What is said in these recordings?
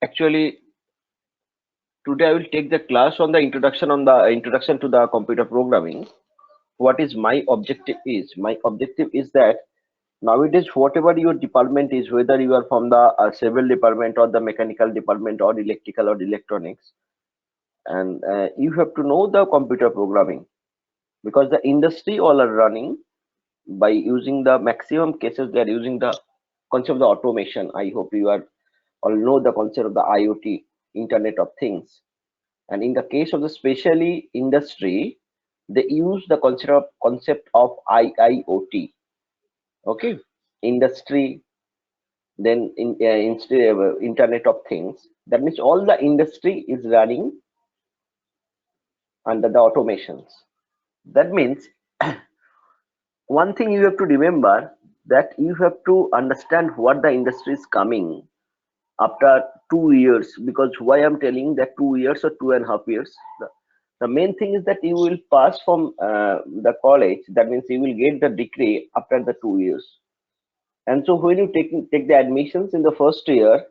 Actually, today I will take the class on the introduction to the computer programming. What is my objective is? My objective is that nowadays, whatever your department is, whether you are from the civil department or the mechanical department or electrical or electronics, and you have to know the computer programming because the industry all are running by using the maximum cases they are using the concept of the automation. I hope you are all know the concept of the IoT, Internet of Things. And in the case of the specially industry, they use the concept of IIoT. Okay, industry, then Internet of Things. That means all the industry is running under the automations. That means one thing you have to remember that you have to understand what the industry is coming after 2 years. Because why I'm telling that 2 years or 2.5 years, the main thing is that you will pass from the college. That means you will get the degree after the 2 years. And so when you take the admissions in the first year,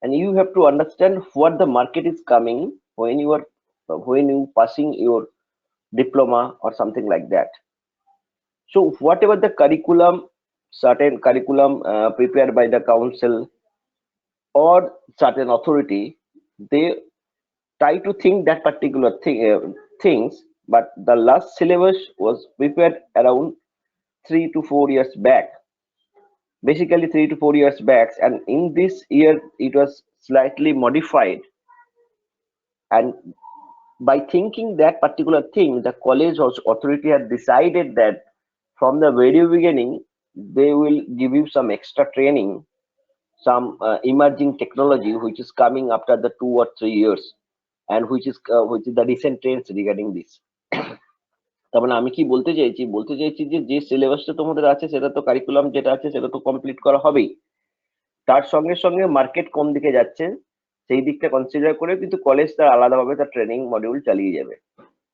and you have to understand what the market is coming when you passing your diploma or something like that. So whatever the curriculum, certain curriculum prepared by the council or certain authority, they try to think that particular things, but the last syllabus was prepared around 3 to 4 years back, basically 3 to 4 years back, and in this year it was slightly modified. And by thinking that particular thing, the college or authority had decided that from the very beginning they will give you some extra training, some emerging technology which is coming after the 2 or 3 years, and which is the recent trends regarding this. তার মানে আমি কি বলতে চাইছি যে যে সিলেবাসটা তোমাদের আছে সেটা তো কারিকুলাম যেটা আছে সেটা তো কমপ্লিট করা হবেই, তার সঙ্গে সঙ্গে মার্কেট কোন দিকে যাচ্ছে সেই দিকটা কনসিডার করে কিন্তু কলেজ তার আলাদাভাবে তার ট্রেনিং মডিউল চালিয়ে যাবে,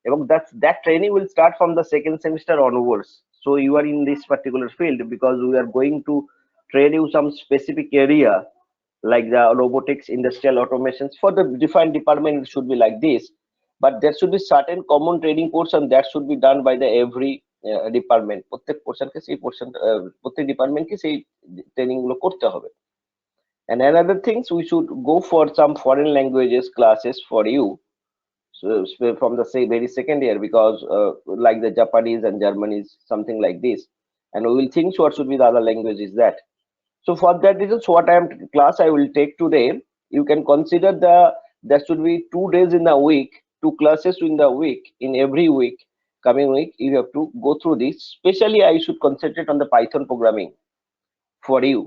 এবং that training will start from the second semester onwards. So you are in this particular field because we are going to train you some specific area like the robotics, industrial automations. For the defined department it should be like this, but there should be certain common training portion that should be done by the every department. প্রত্যেক পোর্শনকে সেই portion, প্রত্যেক ডিপার্টমেন্টকে সেই training গুলো করতে হবে. And another things, we should go for some foreign languages classes for you, so from the say very second year, because like the Japanese and Germany's something like this, and we will think what should be the other language is that. So for that reason, so what class I will take today, you can consider there should be 2 days in the week, 2 classes in the week, in every week, coming week you have to go through this. Especially I should concentrate on the Python programming for you,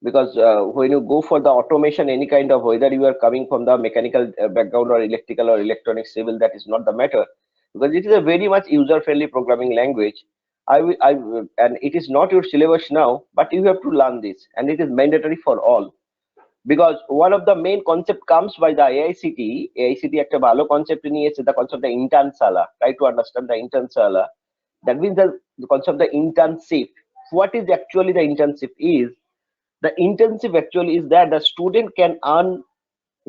because when you go for the automation, any kind of, whether you are coming from the mechanical background or electrical or electronic civil, that is not the matter, because it is a very much user friendly programming language. And it is not your syllabus now, but you have to learn this, and it is mandatory for all, because one of the main concept comes by the AICT একটা ভালো concept নিয়েছে, the concept of the internsala. Try to understand the internsala. That means the concept of the internship. What is actually the internship is? The internship actually is that the student can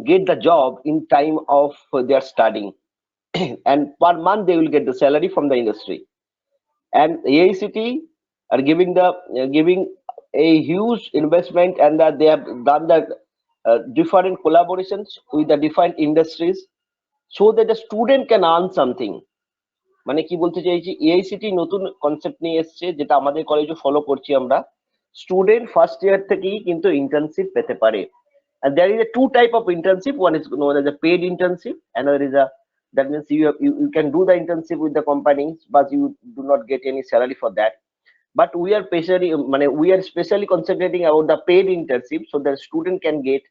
get the job in time of their studying, and per month they will get the salary from the industry. And AICT are giving a huge investment, and that they have done the different collaborations with the different industries, so that the student can earn something. মানে কি বলতে চাইছি, AICTE নতুন concept নিয়ে এসেছে, যেটা আমাদের কলেজে ফলো করছি আমরা। স্টুডেন্ট ফার্স্ট ইয়ার থেকেই কিন্তু ইন্টার্নশিপ পেতে পারে, and there is a two type of internship. One is known as a paid internship, another is a, that means you can do the internship with the companies, but you do not get any salary for that. But we are specially concentrating about the paid internship, so the student can get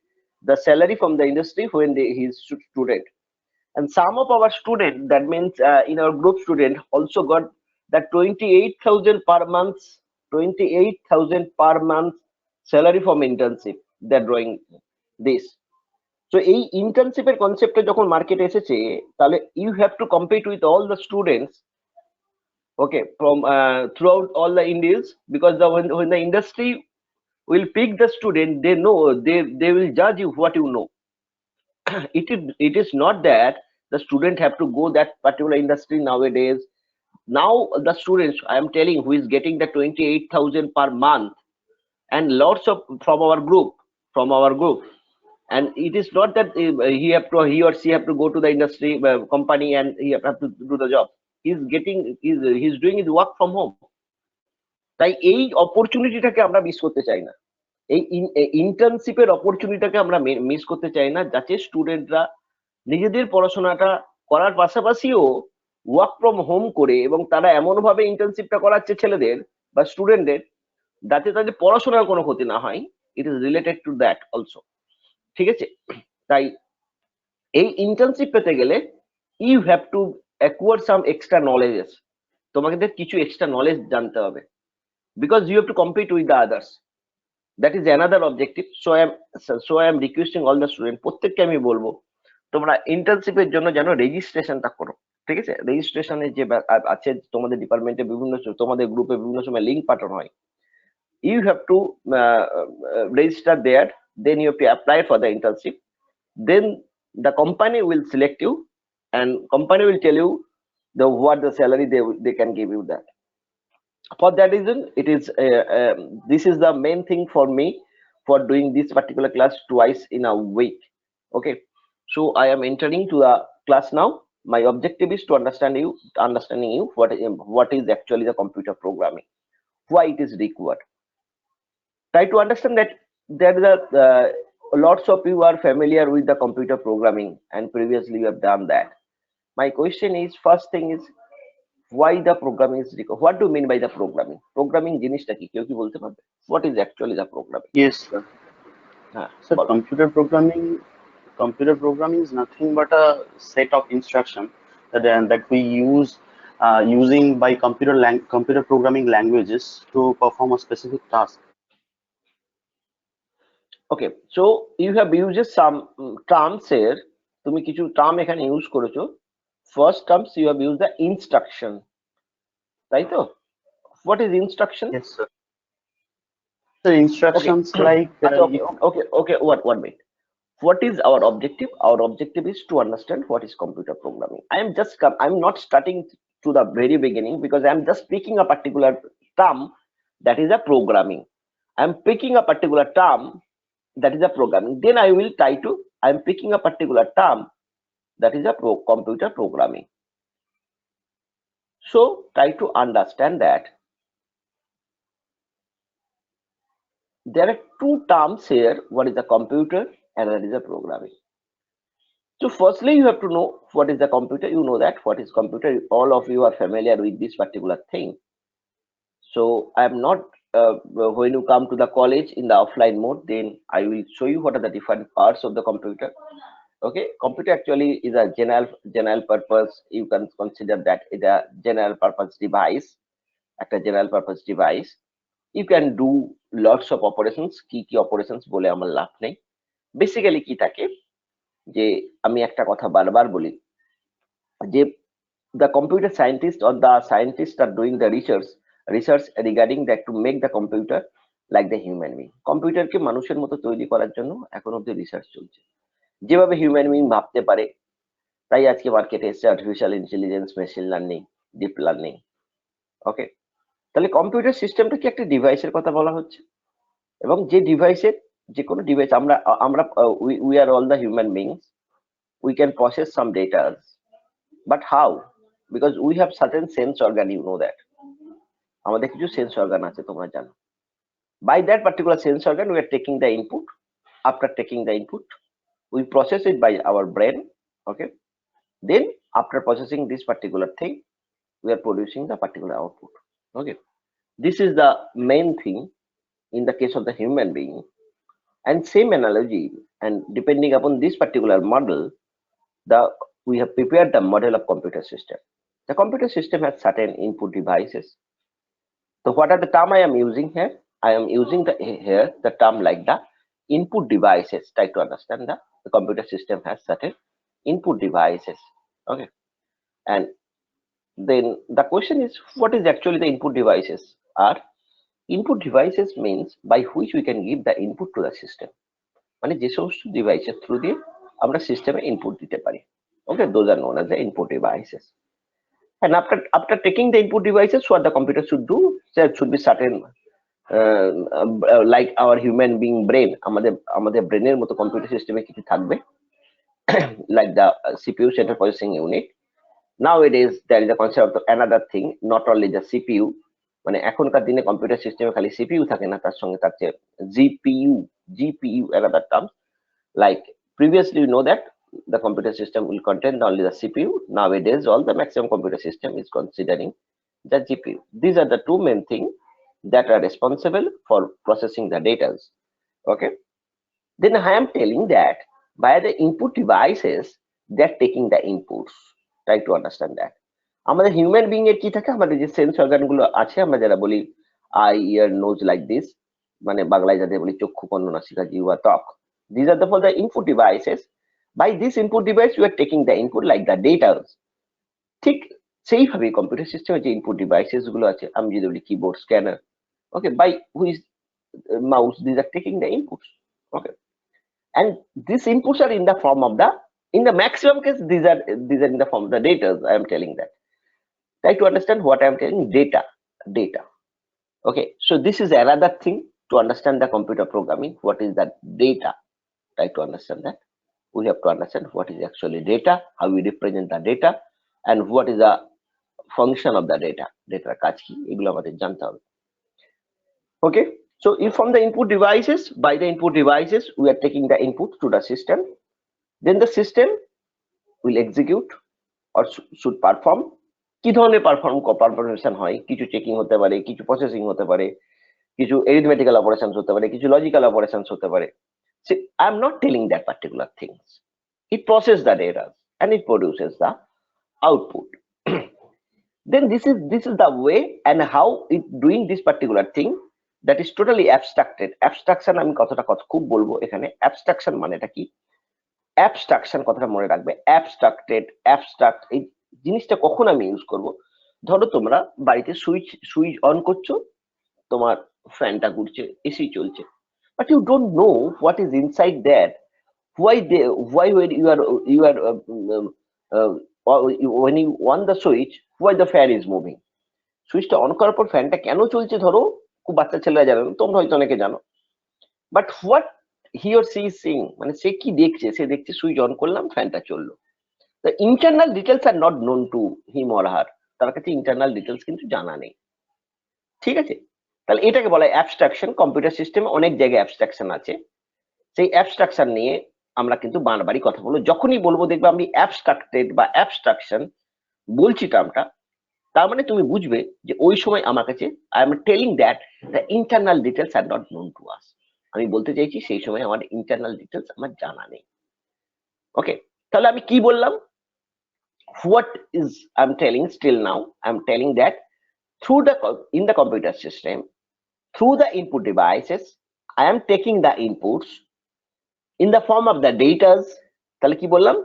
the salary from the industry when he is student. And some of our student, that means in our group student, also got that 28,000 per month, 28,000 per month salary from internship. They're drawing this. So এই ইন্টার্নশিপের কনসেপ্টে যখন market এসেছে, তাহলে you have to compete with all the students, okay, from throughout all the Indians, because when the industry will pick the student, they know, they will judge you what you know. it is not that the student have to go that particular industry nowadays. Now the students, I am telling, who is getting the 28,000 per month, and lots of from our group, and it is not that he or she have to go to the industry company and he have to do the job. He's doing his work from home. তাই এই অপরচুনিটিটাকে আমরা miss করতে চাই না, এই ইন্টার্নশিপের অপরচুনিটিটাকে আমরা miss করতে চাই না, যাতে স্টুডেন্টরা নিজেদের পড়াশোনাটা করার পাশাপাশিও ওয়ার্ক ফ্রম হোম করে, এবং তারা এমন ভাবে ইন্টার্নশিপটা করাচ্ছে ছেলেদের বা স্টুডেন্টদের, যাতে তাদের পড়াশোনার কোনো ক্ষতি না হয়। It is related to that also, ঠিক আছে? তাই এই ইন্টার্নশিপ পেতে গেলে you have to acquire some extra knowledges, তোমাদের কিছু এক্সট্রা নলেজ জানতে হবে, because you have to compete with the others. That is another objective. So I am requesting all the student, প্রত্যেককে আমি বলবো তোমরা ইন্টার্নশিপের জন্য যেন রেজিস্ট্রেশনটা করো, ঠিক আছে? রেজিস্ট্রেশনের যে আছে তোমাদের ডিপার্টমেন্টে, বিভিন্ন তোমাদের গ্রুপে বিভিন্ন সময় লিঙ্ক পাঠানো হয়, you have to register there, then you have to apply for the internship, then the company will select you and company will tell you what the salary they can give you that. For that reason, it is this is the main thing for me for doing this particular class twice in a week. Okay, so I am entering to the class now. My objective is to understanding you what is actually the computer programming, why it is required. Try to understand that there is lots of you are familiar with the computer programming and previously you have done that. My question is, first thing is, why the programming is required? What do you mean by the programming জিনিসটা কি, কেউ কি বলতে পারবে? What is actually the programming? Yes, sir. So computer programming is nothing but a set of instruction that we use using by computer programming languages to perform a specific task. Okay, so you have used some terms here. তুমি কিছু term এখানে use করেছো। First terms you have use the instruction, তাই তো? What is instruction? Yes, sir. So instructions like okay, one minute. What is our objective? Our objective is to understand what is computer programming. I'm not starting to the very beginning, because I'm just picking a particular term, that is a programming. I'm picking a particular term, that is a programming. Then I will try to, I'm picking a particular term, that is a computer programming. So try to understand that there are two terms here. One is a computer and that is a programming. So firstly, you have to know what is the computer. You know that what is computer. All of you are familiar with this particular thing. So I am not when you come to the college in the offline mode, then I will show you what are the different parts of the computer. Okay, computer actually is a general purpose. You can consider that it a general purpose device. At a general purpose device, you can do lots of operations. কি operations বলে আমার লাভ নেই। Basically কি থাকে, যে আমি একটা কথা বারবার বলি, যে the computer scientist or the scientists are doing the research regarding that to make the computer like the human being. কম্পিউটারকে মানুষের মতো তৈরি করার জন্য এখন অব্দি রিসার্চ চলছে, যেভাবে হিউম্যান বিং ভাবতে পারে। তাই আজকে মার্কেটে এসছে artificial intelligence, machine learning, deep learning. Okay, তাহলে কম্পিউটার সিস্টেমটা কি একটা ডিভাইসের কথা বলা হচ্ছে, এবং যে ডিভাইসের, যে কোনো ডিভাইস, আমরা we are all the human beings, we can process some datas, but how? Because we have certain sense organ, you know that. আমাদের কিছু সেন্স অর্গান আছে, তোমরা জানো। By that particular sense organ, we are taking the input. After taking the input, we process it by our brain. Okay, then after processing this particular thing, we are producing the particular output. Okay, this is the main thing in the case of the human being. And same analogy, and depending upon this particular model, we have prepared the model of computer system. The computer system has certain input devices. So what are the term I am using here? I am using here the term like the input devices. Try to understand that the computer system has certain input devices. Okay, and then the question is, what is actually the input devices? Are input devices means by which we can give the input to the system. মানে যে সমস্ত ডিভাইসের through দিয়ে আমরা সিস্টেমে input দিতে পারি। Okay, those are known as the input devices. And after taking the input devices, what the computer should do, there should be certain like our human being brain, আমাদের ব্রেনের মতো কম্পিউটার সিস্টেমে কিছু থাকবে like the CPU, central processing unit. Nowadays there is a concept of another thing, not only the CPU, মানে এখনকার দিনে computer সিস্টেমে খালি সিপিইউ থাকে না, তার সঙ্গে থাকছে GPU another term. Like previously you know that the computer system will contain only the CPU. Nowadays all the maximum computer system is considering the GPU. These are the two main things that are responsible for processing the data. Okay, then I am telling that by the input devices they are taking the inputs. Try to understand that. আমাদের human being এর কি থাকে, আমাদের যে sense organ গুলো আছে, আমরা যারা বলি eye, ear, nose, like this, মানে বাংলায় যাদের বলি চক্ষু, কর্ণ, নাসিকা, জিহ্বা, ত্বক, these are for the input devices. By this input device you are taking the input like the data. ঠিক সেইভাবে কম্পিউটার সিস্টেমে যে ইনপুট ডিভাইসেস গুলো আছে, আমি যদি বলি keyboard, scanner, okay, by which mouse, these are taking the inputs. Okay, and these inputs are in the form of the, in the maximum case these are in the form of the data. I am telling that. Try to understand what I am telling. Data. Okay, so this is another thing to understand the computer programming. What is that data? Try to understand that. We have to understand what is actually data, how we represent the data, and what is the function of the data. Data কাজ কি, এগুলো আমাদের জানতে হবে। Okay, so if from the input devices, by the input devices we are taking the input to the system, then the system will execute or should perform। কি ধরনের পারফরমেশন হয়, কিছু চেকিং হতে পারে, কিছু প্রসেসিং হতে পারে, কিছু এরিথমেটিক্যাল অপারেশনস হতে পারে, কিছু লজিক্যাল অপারেশনস হতে পারে। See, I'm not telling that particular things. It processes the data and it produces the output. Then this is the way and how it doing this particular thing, that is totally abstracted. Abstraction আমি কথাটা খুব বলবো এখানে। abstraction মানেটা কি, abstraction কথাটা মনে রাখবে, abstract এই জিনিসটা কখন আমি ইউজ করব, ধরো তোমরা বাড়িতে সুইচ অন করছো, তোমার ফ্যানটা ঘুরছে, এসি চলছে, but you don't know what is inside there. Why when you are when you on the switch, why the fan is moving? সুইচটা অন করার পর ফ্যানটা কেন চলছে, ধরো খুব বাচ্চা ছেলেরা জানে না, তোমরা হয়তো অনেকে জানো, but what he or she is seeing, মানে সে কি দেখছে, সে দেখছে সুইচ অন করলাম, ফ্যানটা চললো। The internal details are not known to him or her. তার কাছে ইন্টারনাল ডিটেলস কিন্তু জানা নেই। ঠিক আছে, তাহলে এটাকে বলা হয় অ্যাবস্ট্রাকশন। কম্পিউটার সিস্টেমে অনেক জায়গায় অ্যাবস্ট্রাকশন আছে, সেই অ্যাবস্ট্রাকশন নিয়ে আমরা কিন্তু বারবারই কথা বলবো। যখনই বলবো দেখবে আমি অ্যাবস্ট্রাক্টেড বা অ্যাবস্ট্রাকশন বলছি টার্মটা, তার মানে তুমি বুঝবে যে ওই সময় আমার কাছে I am telling that the internal details are not known to us. আমি বলতে চাইছি সেই সময় আমার ইন্টারনাল ডিটেলস আমার জানা নেই। ওকে, তাহলে আমি কি বললাম, what is I'm telling still now, I'm telling that through in the computer system, through the input devices, I am taking the inputs in the form of the datas. তাহলে কি বললাম,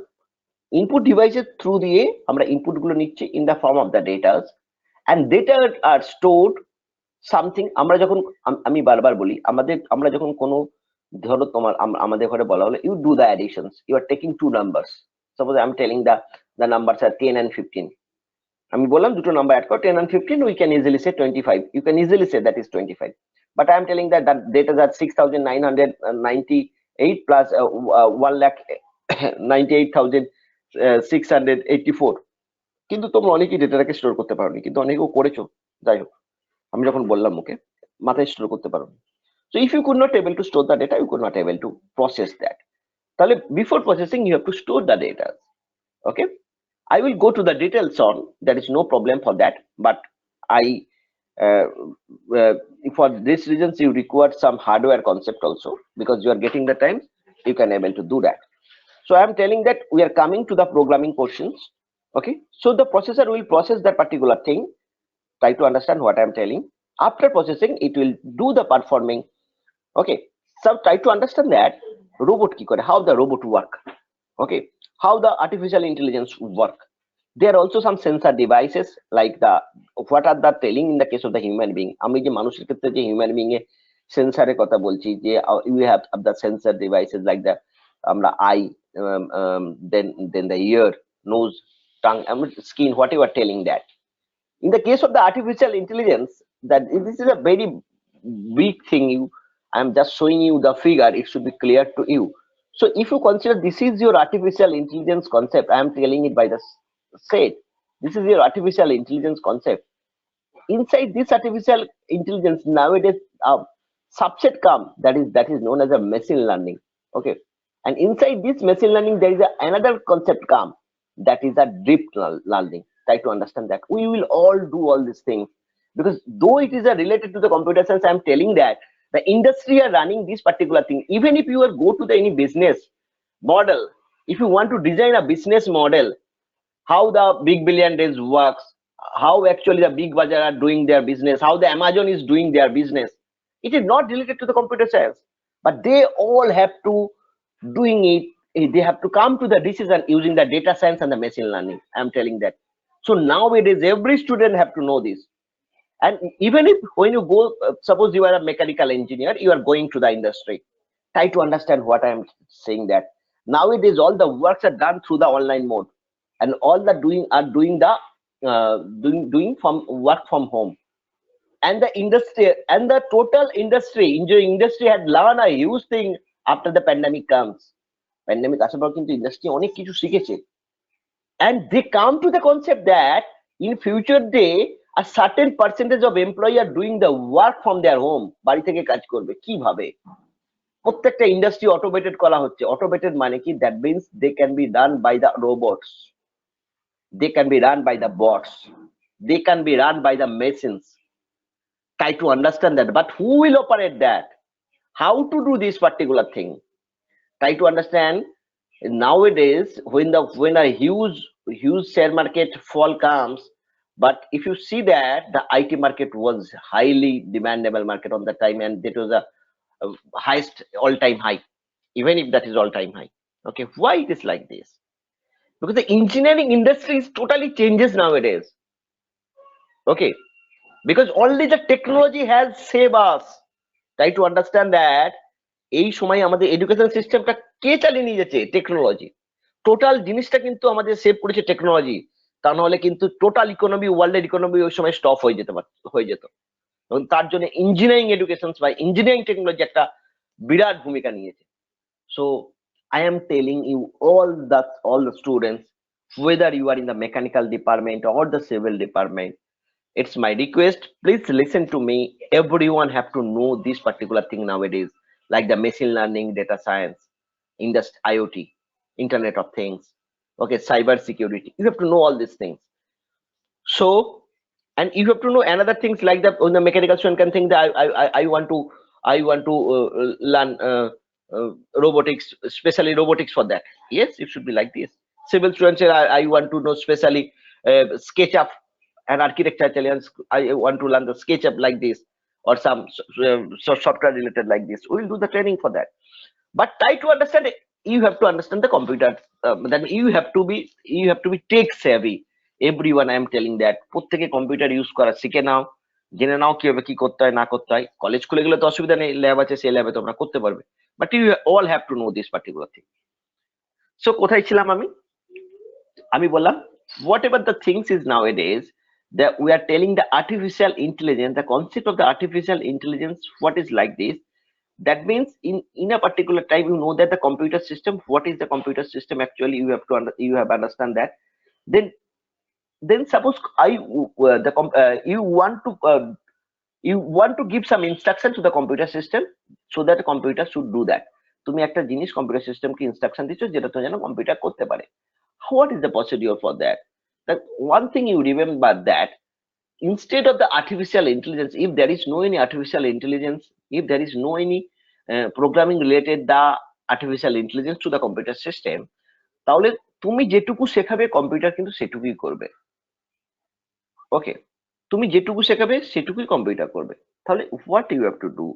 input devices through দিয়ে আমরা input গুলো নিচ্ছি in the form of the datas, and data are stored something। আমরা যখন, আমি বারবার বলি, আমরা যখন কোনো, ধরো তোমার আমাদের ঘরে বলা হলো you do the additions, you are taking two numbers, suppose I'm telling the numbers are 10 and 15, আমি বললাম দুটো নাম্বার অ্যাড করো 10 and 15, we can easily say 25, you can easily say that is 25, but I am telling that data are 6,998 plus 1,98,684, কিন্তু তোমরা অনেকেই ডেটাটাকে store করতে পারোনি, কিন্তু অনেকেও করেছো। যাই হোক, আমি যখন বললাম ওকে, মাথায় স্টোর করতে পারোনি। So if you could not able to store the data, you could not able to process that. তাহলে before processing you have to store the data. Okay, I will go to the details on, there is no problem for that, but I for this reasons you require some hardware concept also, because you are getting the time, you can able to do that. So I am telling that we are coming to the programming portions. Okay, so the processor will process that particular thing. Try to understand what I am telling. After processing it will do the performing. Okay, so try to understand that robot ki kore, how the robot work. Okay, how the artificial intelligence work. There are also some sensor devices like the, what are the telling in the case of the human being, আমি যে মানুষের ক্ষেত্রে যে human being a সেন্সরের কথা বলছি, যে you have the sensor devices like the আমরা eye, then the ear, nose, tongue, skin, what you are telling that. In the case of the artificial intelligence, that this is a very big thing. I'm just showing you the figure, it should be clear to you. So if you consider this is your artificial intelligence concept, I am telling it by the said, this is your artificial intelligence concept. Inside this artificial intelligence nowadays, a subset come, that is known as a machine learning. Okay, and inside this machine learning there is another concept come, that is a deep learning. Try to understand that. We will all do all these things, because though it is related to the computer science, I am telling that the industry are running this particular thing. Even if you are go to the any business model, if you want to design a business model, how the big billion days works, how actually the big bazaar are doing their business, how the Amazon is doing their business, it is not related to the computer science, but they all have to doing it. They have to come to the decision using the data science and the machine learning. I'm telling that. So nowadays every student have to know this. And even if when you go, suppose you are a mechanical engineer, you are going to the industry, try to understand what I am saying, that nowadays all the works are done through the online mode, and all the doing the doing from work from home. And the industry and the total industry, engineering industry had learned a huge thing after the pandemic comes. Pandemic আসার পর কিন্তু industry অনেক কিছু শিখেছে, and they come to the concept that in future day a certain percentage of employee are doing the work from their home, বাড়ি থেকে কাজ করবে কিভাবে। প্রত্যেকটা ইন্ডাস্ট্রি অটোমেটেড করা হচ্ছে। অটোমেটেড মানে কি, that means they can be run by the robots, they can be run by the bots, they can be run by the machines. Try to understand that. But who will operate that? How to do this particular thing? Try to understand. Nowadays when a huge share market fall comes, but if you see that the IT market was highly demandable market on that time, and it was a highest all-time high, even if that is all-time high. Okay, why it is like this? Because the engineering industry is totally changes nowadays. Okay, because only the technology has saved us. Try to understand that এই সময় আমাদের education সিস্টেমটা কে চালিয়ে নিয়ে যাচ্ছে? Technology. Total জিনিসটা কিন্তু আমাদের সেভ করেছে টেকনোলজি, তা নাহলে কিন্তু টোটাল ইকোনমি, ওয়ার্ল্ডের ইকোনমি ওই সময় স্টপ হয়ে যেত। এবং তার জন্য ইঞ্জিনিয়ারিং এডুকেশন বা ইঞ্জিনিয়ারিং টেকনোলজি একটা বিরাট ভূমিকা নিয়েছে। So I am telling you all the students, whether you are in the mechanical department or the civil department, it's my request, please listen to me. Everyone have to know this particular thing nowadays, like the machine learning, data science, IoT, Internet of Things, okay, cyber security. You have to know all these things. So, and you have to know another things like when the mechanical student can think that I want to learn robotics, especially robotics for that. Yes, it should be like this. Civil students say I want to know specially SketchUp and architecture Italians, I want to learn the SketchUp like this, or some software related like this. We will do the training for that. But try to understand it. You have to understand the computer. Then you have to be tech savvy. Everyone, I am telling that প্রত্যেকে computer use করা শিখে নাও, জেনে নাও কিভাবে কি করতে হয় না করতে হয়। কলেজ খুলে গেলে তো অসুবিধা নেই, ল্যাব আছে, সেই ল্যাবে তোমরা করতে পারবে। But you all have to know this particular thing. So কোথায় ছিলাম আমি বললাম whatever the things is nowadays, that we are telling the artificial intelligence, the concept of the artificial intelligence, what is like this. That means in a particular time, you know that the computer system, what is the computer system actually, you have understand that. Then suppose you want to give some instruction to the computer system so that the computer should do that. তুমি একটা জিনিস computer সিস্টেমকে instruction দিচ্ছ যেটা তো যেন computer করতে পারে। What is the procedure for that? That one thing you remember, that instead of the artificial intelligence, if there is no any artificial intelligence, if there is no any programming related the artificial intelligence to the computer system, তাহলে তুমি যেটুকু শেখাবে computer কিন্তু সেটুকুই করবে। ওকে, তুমি যেটুকু শেখাবে সেটুকুই কম্পিউটার করবে। তাহলে what you have to do?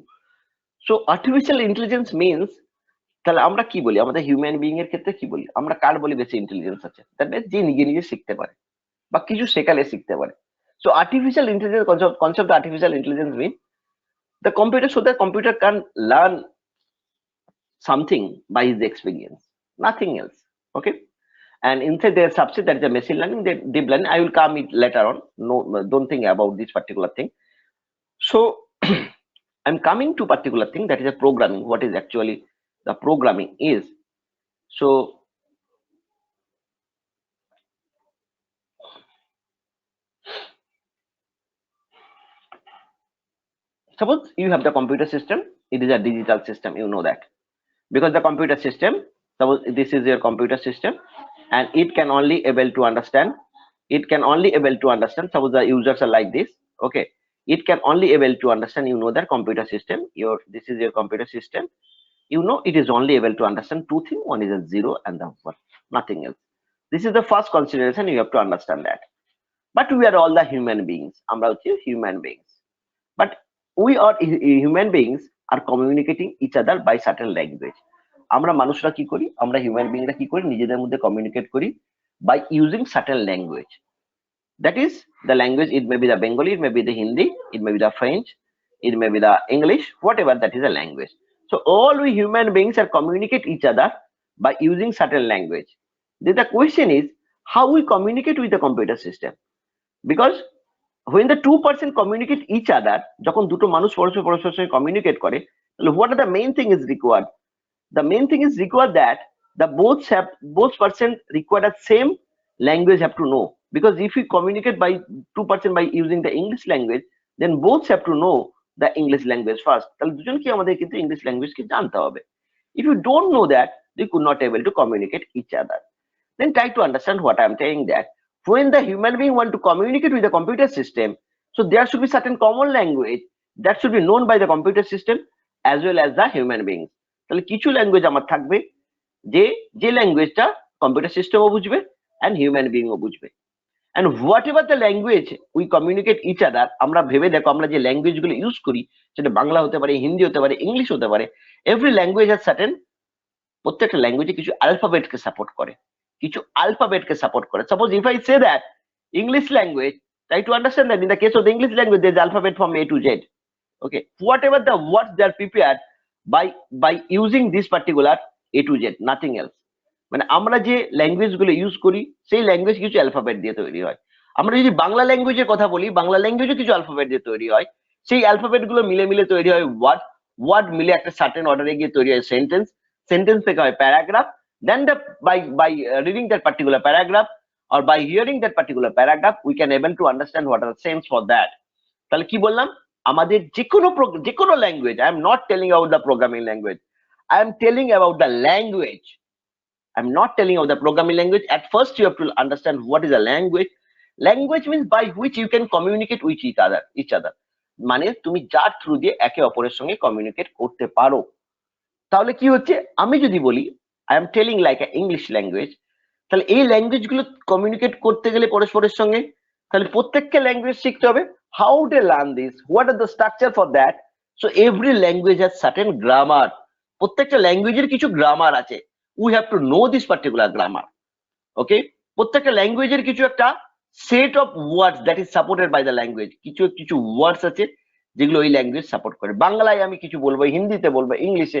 So artificial intelligence means, তাহলে আমরা কি বলি আমাদের হিউম্যান বিইং এর ক্ষেত্রে কি বলি? আমরা কার বলি বেশি ইন্টেলিজেন্স আছে? দ্যাট মিনস যে নিজে শিখতে পারে বা কিছু শেখালে শিখতে পারে। So artificial intelligence concept of artificial intelligence mean the computer, so that computer can learn something by his experience. nothing else. Okay, and inside their subset, that is a machine learning, deep learning. I will come it later on. No, don't think about this particular thing. So I'm coming to particular thing, that is a programming. What is actually the programming is? So suppose you have the computer system. It is a digital system. You know that, because the computer system, suppose this is your computer system, and it can only able to understand. It can only able to understand. Suppose the users are like this. Okay, it can only able to understand. You know that computer system. This is your computer system. You know it is only able to understand two things. One is a 0 and the 1, nothing else. This is the first consideration. You have to understand that. But we are all the human beings. আমরা হচ্ছে human beings. But we are human beings are communicating each other by certain language. আমরা মানুষরা কি করি? আমরা human beingরা কি করি? নিজেদের মধ্যে communicate করি by using certain language. That is the language. It may be the Bengali, it may be the Hindi, it may be the French, it may be the English, whatever, that is a language. So all we human beings are communicate each other by using certain language. Then the question is how we communicate with the computer system, because when the two person communicate each other, যখন দুটো মানুষ পরস্পরের সঙ্গে communicate করে, what are the main thing is required? The main thing is required that the both person require the same language have to know, because if we communicate by two person by using the English language, then both have to know the English language first. তাহলে দুজনকে আমাদের কিন্তু English language কে জানতে হবে. If you don't know that, they could not able to communicate each other. Then try to understand what I am saying, that when the human being want to communicate with the computer system, so there should be certain common language that should be known by the computer system as well as the human beings. তাহলে কিছু language আমার থাকবে যে ল্যাঙ্গুয়েজটা computer সিস্টেমও বুঝবে and human being ও বুঝবে. And whatever the language we communicate each other, আমরা ভেবে দেখো আমরা যে ল্যাঙ্গুয়েজ গুলো ইউজ করি, সেটা বাংলা হতে পারে, হিন্দি হতে পারে, ইংলিশ হতে পারে, এভরি ল্যাঙ্গুয়েজ has certain, প্রত্যেকটা ল্যাঙ্গুয়েজে কিছু অ্যালফাবেটকে সাপোর্ট করে, কিছু অ্যালফাবেটকে সাপোর্ট করে. Suppose if I say that English language, try to understand that in the case of the English language there is alphabet from A to Z. Okay, whatever the words they are prepared by using this particular A to Z, nothing else. মানে আমরা যে language গুলো use করি সেই language কিছু alphabet দিয়ে তৈরি হয়. আমরা যদি বাংলা ল্যাঙ্গুয়েজের কথা বলি, বাংলা ল্যাঙ্গুয়েজও কিছু অ্যালফাবেট দিয়ে তৈরি হয়. সেই অ্যালফাবেট গুলো মিলে মিলে তৈরি হয় ওয়ার্ড মিলে একটা সার্টেন অর্ডারে গিয়ে তৈরি হয় সেন্টেন্স থেকে হয় paragraph. Then by reading that particular paragraph or by hearing that particular paragraph, we can able to understand what are the sense for that. তাহলে কি বললাম, আমাদের যে কোনো language, I am not telling about the programming language, I am telling about the language. I'm not telling about the programming language. At first you have to understand what is a language. Language means by which you can communicate with each other. মানে তুমি যার through দিয়ে একে অপরের সঙ্গে communicate করতে পারো. তাহলে কি হচ্ছে, আমি যদি বলি I am telling like a English language, তাহলে এই ল্যাঙ্গুয়েজ গুলো কমিউনিকেট করতে গেলে পরস্পরের সঙ্গে, তাহলে প্রত্যেককে ল্যাঙ্গুয়েজ শিখতে হবে. How they learn this? What are the structure for that? So every language has certain grammar. প্রত্যেকটা ল্যাঙ্গুয়েজের কিছু গ্রামার আছে. We have to know this particular grammar. Okay, প্রত্যেকটা ল্যাঙ্গুয়েজের কিছু একটা set of words that is supported by the language. কিছু words আছে যেগুলো ওই ল্যাঙ্গুয়েজ সাপোর্ট করে. বাংলায় আমি কিছু বলবো, হিন্দিতে বলবো, ইংলিশে.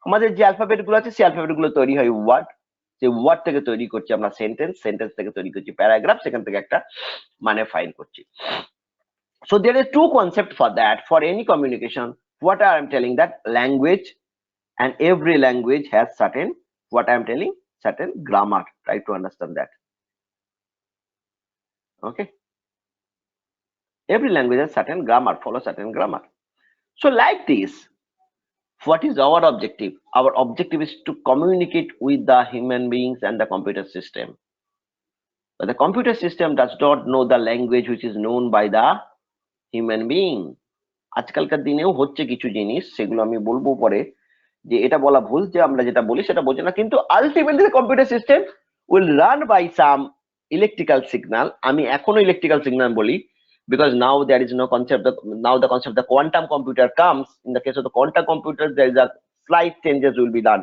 আমাদের যে অ্যালফাবেট গুলো আছে সেই অ্যালফাবেট গুলো তৈরি হয় ওয়ার্ড. সেই ওয়ার্ড থেকে তৈরি করছি আমরা সেন্টেন্স থেকে তৈরি করছি প্যারাগ্রাফ, সেখান থেকে একটা মানে ফাইল করছি. So there is two concept for that. For any communication, what I am telling, that language, and every language has certain, what I am telling, certain grammar. Try to understand that. Okay, every language has certain grammar, follow certain grammar. So like this, what is our objective? Our objective is to communicate with the human beings and the computer system. But the computer system does not know the language which is known by the human being. আজকালকার দিনেও হচ্ছে কিছু জিনিস, সেগুলো আমি বলবো পরে, যে এটা বলা ভুল যে আমরা যেটা বলি সেটা বোঝে না, কিন্তু ultimately the computer system will run by some electrical signal. আমি এখনো electrical signal বলি, because now there is no concept, now the concept the quantum computer comes. In the case of the quantum computer, there is a slight changes will be done.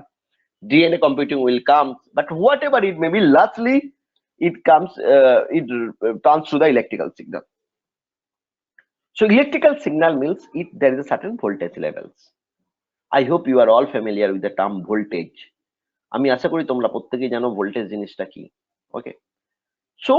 DNA computing will come, but whatever it may be, lastly it comes, it turns to the electrical signal. So electrical signal means there is a certain voltage levels. I hope you are all familiar with the term voltage. আমি আশা করি তোমরা প্রত্যেকেই জানো voltage জিনিসটা কি। ওকে, so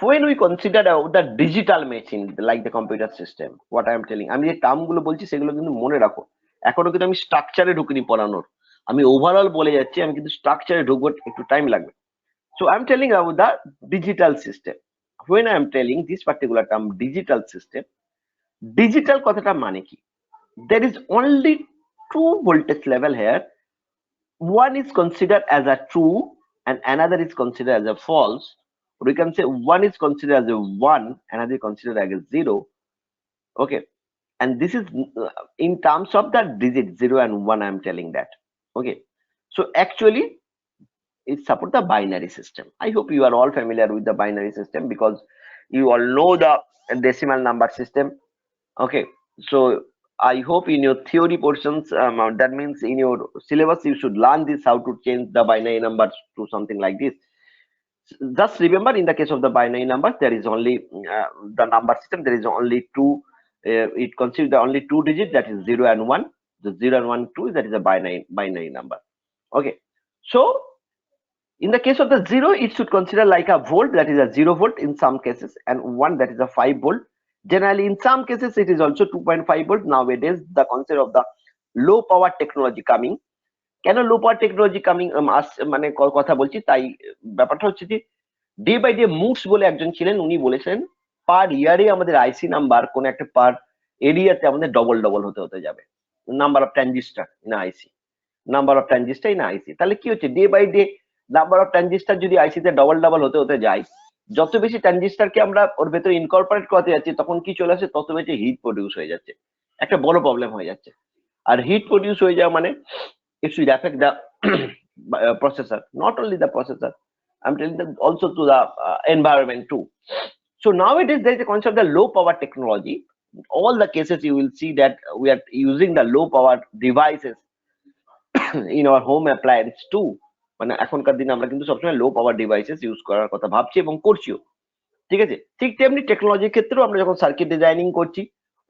when we consider the digital machine like the computer system, what I am telling, আমি যে term গুলো বলছি সেগুলো কিন্তু মনে রাখো। এখনো কিন্তু আমি স্ট্রাকচারে ঢুকিনি পড়ানোর, আমি ওভারঅল বলে যাচ্ছি, আমি কিন্তু স্ট্রাকচারে ঢুকবো, একটু টাইম লাগবে। So I'm telling about the digital system. When I am telling this particular term digital system, digital কথাটা মানে কি? There is only two voltage level here. One is considered as a true and another is considered as a false. We can say one is considered as a 1, another is considered as a 0. Okay, and this is in terms of the digit 0 and 1, I am telling that. Okay, so actually it supports the binary system. I hope you are all familiar with the binary system because you all know the decimal number system. Okay, so I hope in your theory portions, that means in your syllabus you should learn this, how to change the binary numbers to something like this. Just remember, in the case of the binary numbers, there is only the number system, there is only two, it considers the only two digits, that is 0 and 1. The 0 and 1 2, that is a binary number. Okay, so in the case of the 0, it should consider like a volt, that is a 0 volt in some cases, and 1, that is a 5 volt. Generally in some cases it is also 2.5 volt. Nowadays the concept of the low power technology coming, কেন লো পাওয়ার technology coming মানে কথা বলছি, তাই ব্যাপারটা হচ্ছে যে day by day moods বলে একজন ছিলেন, উনি বলেছেন পার ইয়ারে আমাদের আইসি নাম্বার কোন একটা পার এরিয়াতে আমাদের ডবল ডবল হতে হতে যাবে, number of transistor in IC, number of transistor in IC. তাহলে কি হচ্ছে, day by day number of transistor যদি আইসিতে ডবল ডবল হতে হতে যায়, যত বেশি ট্রানজিস্টারকে আমরা ওর ভেতরে ইনকর্পোরেট করতে যাচ্ছি, তখন কি চলে আসে, তত বেশি হিট প্রডিউস হয়ে যাচ্ছে, একটা বড় প্রবলেম হয়ে যাচ্ছে। আর হিট প্রডিউস হয়ে যাওয়া মানে it should affect the processor, not only the processor, I'm telling that also to the environment too. So nowadays there is a concept of the low power technology. All the cases you will see that we are using the low power devices in our home appliance too. মানে এখনকার দিনে আমরা কিন্তু সবসময় লো পাওয়ার devices use করার কথা ভাবছি এবং করছিও, ঠিক আছে। ঠিক তেমনি টেকনোলজির ক্ষেত্রেও আমরা যখন সার্কিট ডিজাইনিং করছি,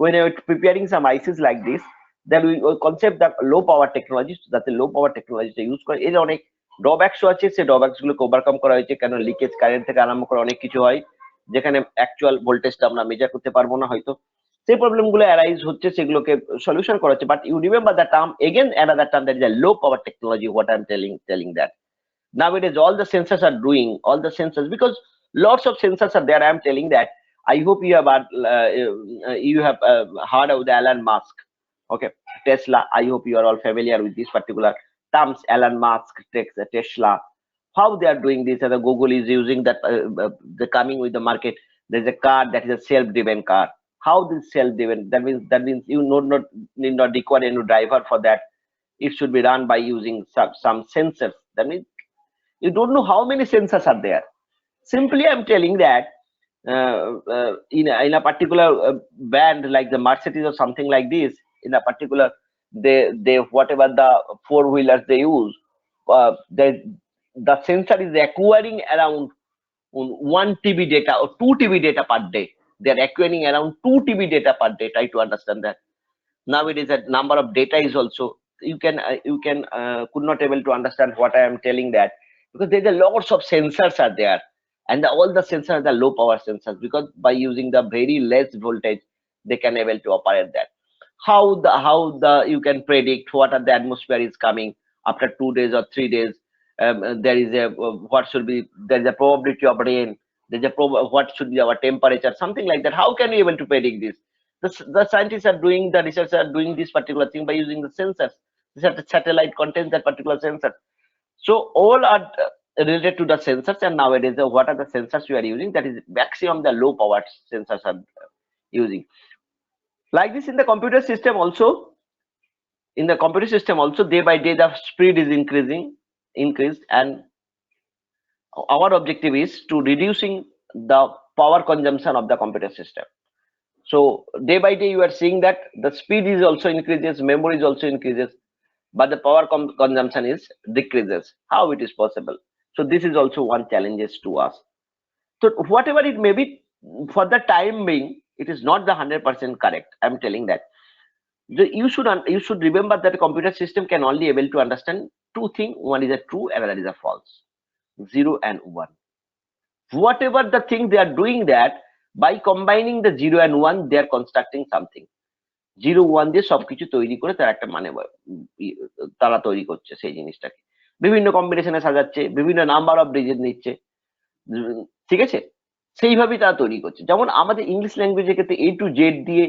when we are preparing some ICs like this, that we concept that low power technology, যাতে লো পাওয়ার টেকনোলজিটা ইউজ করে। এর অনেক ড্রব্যাকসও আছে, সেই ড্রব্যাকস গুলোকে ওভারকাম করা হয়েছে, কেন লিকেজ কারেন্ট থেকে আরম্ভ করে অনেক কিছু হয় যেখানে অ্যাকচুয়াল ভোল্টেজটা আমরা মেজার করতে পারবো না হয়তো, সেই প্রবলেম গুলো অ্যারাইজ হচ্ছে, সেগুলোকে সলিউশন করা হচ্ছে। But you remember the term again, another term, that is a low power technology, what I'm telling that nowadays all the sensors are doing, all the sensors, because lots of sensors are there, I am telling that. I hope you have heard of the Elon Musk. Okay, Tesla, I hope you are all familiar with this particular terms, Elon Musk, Tesla, how they are doing this, and the Google is using that, the coming with the market, there's a car that is a self-driven car. How this self-driven, that means you need not require any driver for that. It should be run by using some sensors. That means you don't know how many sensors are there. Simply I'm telling that in a particular band like the Mercedes or something like this, in a particular, they whatever the four-wheelers they use, the sensor is acquiring around 1 TB data or 2 TB data per day. They are acquiring around 2 TB data per day. Try to understand that. Nowadays that number of data is also, you can could not able to understand what I am telling that, because there's a lots of sensors are there, and all the sensors are the low power sensors, because by using the very less voltage they can able to operate that. How the you can predict what are the atmosphere is coming after 2 days or 3 days. There is a what should be, there is a probability of rain, there's a what should be our temperature, something like that. How can we able to predict this? The scientists are doing, the researchers are doing this particular thing by using the sensors. The satellite contains that particular sensor. So all are related to the sensors, and nowadays what are the sensors you are using, that is maximum the low power sensors are using. Like this in the computer system also, day by day the speed is increased, and our objective is to reducing the power consumption of the computer system. So day by day you are seeing that the speed is also increases, memory is also increases, but the power consumption is decreases. How it is possible? So this is also one challenges to us. So whatever it may be, for the time being it is not the 100% correct, I'm telling that. You should remember that a computer system can only able to understand two things. One is a true, another is a false. 0 and 1. Whatever the thing they are doing, that by combining the 0 and 1, they are constructing something. 0 1 দিয়ে সবকিছু তৈরি করে তার একটা মানে তারা তৈরি করছে সেই জিনিসটাকে, বিভিন্ন কম্বিনেশনে সাজাচ্ছে, বিভিন্ন নাম্বার অফ ডিজিট নিচ্ছে, ঠিক আছে? সেইভাবেই তারা তৈরি করছে। যেমন আমাদের ইংলিশ ল্যাঙ্গুয়েজের ক্ষেত্রে A to Z দিয়ে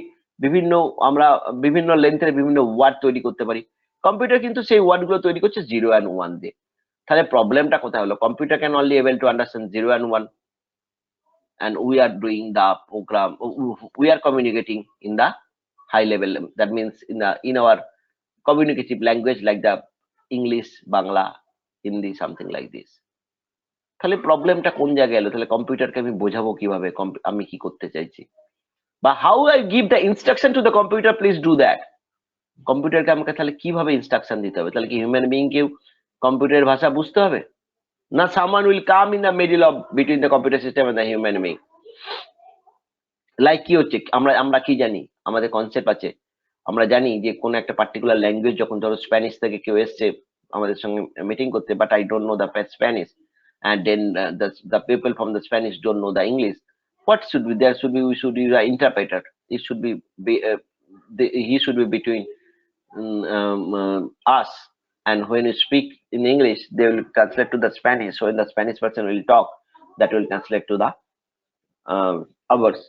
আমরা বিভিন্ন লেন্থের বিভিন্ন ওয়ার্ড তৈরি করতে পারি। কম্পিউটার কিন্তু সেই ওয়ার্ড গুলো তৈরি করছে 0 and 1 দিয়ে। তাহলে প্রবলেমটা কোথায় হলো? Computer can only able to understand 0 and 1, and we are doing the program, we are communicating in the high level, that means in our communicative language like the English, Bangla, Hindi, something like this. তাহলে প্রবলেমটা কোন জায়গায় এলো? তাহলে কম্পিউটারকে আমি বোঝাবো কিভাবে আমি কি করতে চাইছি, বা how I give the instruction to the computer, please do that. কম্পিউটারকে আমাকে তাহলে কিভাবে ইনস্ট্রাকশন দিতে হবে? তাহলে কি হিউম্যান বিইং কেও কম্পিউটারের ভাষা বুঝতে হবে? না someone will come in the middle of between the computer system and the human being? Like কি হচ্ছে, আমরা কি জানি, আমাদের কনসেপ্ট আছে, আমরা জানি যে কোন একটা পার্টিকুলার ল্যাঙ্গুয়েজ, যখন ধরো স্প্যানিশ থেকে কেউ এসছে আমাদের সঙ্গে মিটিং করতে, but I don't know the Spanish, and then the people from the Spanish don't know the English. What should be there? We should use an interpreter. It should be he should be between us, and when you speak in English, they will translate to the Spanish. So when the Spanish person will talk, that will translate to the ours.